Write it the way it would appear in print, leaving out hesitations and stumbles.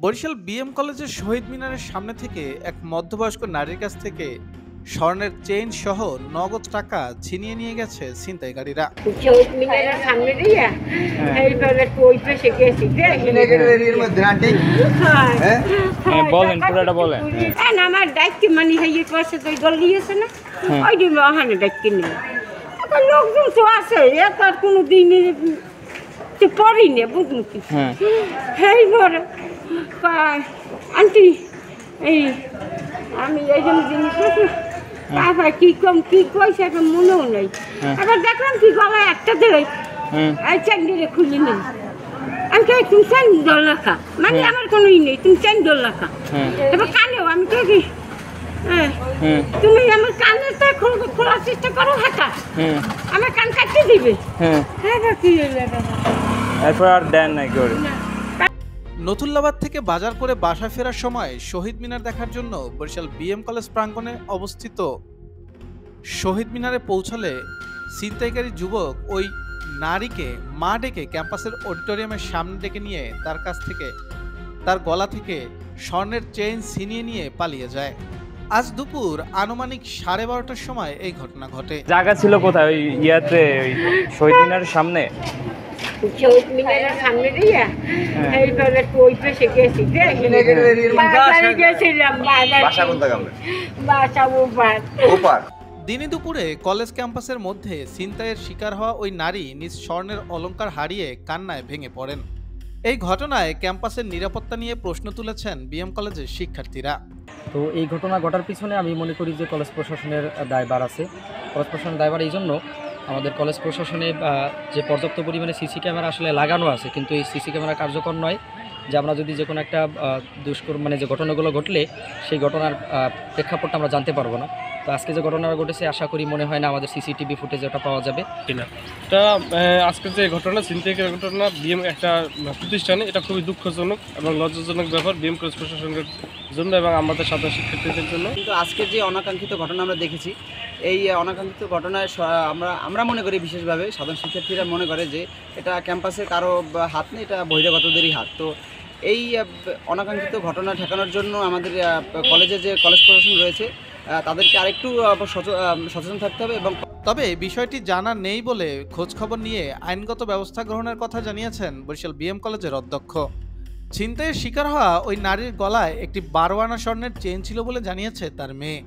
Barishal BM কলেজের শহীদ মিনারের সামনে থেকে এক মধ্যবয়স্ক নারীর কাছ থেকে স্বর্ণের চেইন সহ নগদ টাকা ছিনিয়ে নিয়ে গেছে ছিনতাইকারীরা। শহীদ মিনারের সামনে দিয়ে এইভাবে ওই পাশে গেছি বলেন পুরোটা বলেন। আমার দায়িত্ব মানে এই পাশে তো গলিয়েছে না ওই দিন ওখানে দায়িত্ব নেই। এখন লোকজন তো আছে এত আর কোনো দিন পড়ি নে বুঝুন কি এই বড় আন্টি এই আমি এই জন্য জিনিস তারপর কি কম কি কইছে এখন মনেও নেই। এবার দেখলাম কি গলায় একটা দিলে এই চান্ডিরে খুলে নিন। আমি কে তুমি $10 রাখা মানে আমার কোনো ই নেই, তুমি $10 রাখা। এবার কানেও আমি কে কি তুমি আমার কানেরটা খোলার চেষ্টা করো হাঁটা আমার কান কাটতে দিবে। হ্যাঁ কি এরপর আর দেন নাই করে। নতুল্লাবাদ থেকে বাজার করে বাসা ফেরার সময় শহীদ মিনার দেখার জন্য বরিশাল বিএম কলেজ প্রাঙ্গণে অবস্থিত শহীদ মিনারে পৌঁছলে ছিনতাইকারী যুবক ওই নারীকে মা ডেকে ক্যাম্পাসের অডিটোরিয়ামের সামনে ডেকে নিয়ে তার কাছ থেকে তার গলা থেকে স্বর্ণের চেইন ছিনিয়ে নিয়ে পালিয়ে যায়। আজ দুপুর আনুমানিক 12:30টার সময় এই ঘটনা ঘটে। জায়গা ছিল কোথায়? ওই ইয়াতে ওই শহীদ মিনারের সামনে। শহীদ মিনারের সামনে দিয়ে এইভাবে ওই পাশে গেছি দিনে দুপুরে কলেজ ক্যাম্পাসের মধ্যে ছিনতাইয়ের শিকার হওয়া ওই নারী নিজ স্বর্ণের অলংকার হারিয়ে কান্নায় ভেঙে পড়েন। এই ঘটনায় ক্যাম্পাসের নিরাপত্তা নিয়ে প্রশ্ন তুলেছেন বিএম কলেজের শিক্ষার্থীরা। তো এই ঘটনা ঘটার পিছনে আমি মনে করি যে কলেজ প্রশাসনের দায়ভার আছে। কলেজ প্রশাসনের দায়ভার এই জন্য আমাদের কলেজ প্রশাসনে যে পর্যাপ্ত পরিমাণে সিসি ক্যামেরা আসলে লাগানো আছে, কিন্তু এই সিসি ক্যামেরা কার্যকর নয়। যে আমরা যদি যে কোনো একটা দুষ্কর্ম মানে যে ঘটনাগুলো ঘটলে সেই ঘটনার প্রেক্ষাপটটা আমরা জানতে পারবো না। তো আজকে যে ঘটনা ঘটেছে আশা করি মনে হয় না আমাদের সিসিটিভি ফুটেজ ওটা পাওয়া যাবে কিনা। এটা আজকে যে ঘটনা ছিনতাইয়ের ঘটনা বিএম একটা প্রতিষ্ঠানে, এটা খুবই দুঃখজনক এবং লজ্জাজনক ব্যাপার বিএম কলেজ প্রশাসনের জন্য এবং আমাদের সাধারণ শিক্ষার্থীদের জন্য। কিন্তু আজকে যে অনাকাঙ্ক্ষিত ঘটনা আমরা দেখেছি, এই অনাকাঙ্ক্ষিত ঘটনায় আমরা মনে করি বিশেষভাবে সাধারণ শিক্ষার্থীরা মনে করে যে এটা ক্যাম্পাসের কারো হাত নেই, এটা বহিরাগতদেরই হাত। তো এই অনাকাঙ্ক্ষিত ঘটনা ঠেকানোর জন্য আমাদের কলেজে যে কলেজ প্রশাসন রয়েছে তাদেরকে আরেকটু সচেতন থাকতে হবে। এবং তবে বিষয়টি জানা নেই বলে খোঁজ খবর নিয়ে আইনগত ব্যবস্থা গ্রহণের কথা জানিয়েছেন বরিশাল বিএম কলেজের অধ্যক্ষ। ছিনতাইয়ের শিকার হওয়া ওই নারীর গলায় একটি 12 আনা স্বর্ণের চেইন ছিল বলে জানিয়েছে তার মেয়ে।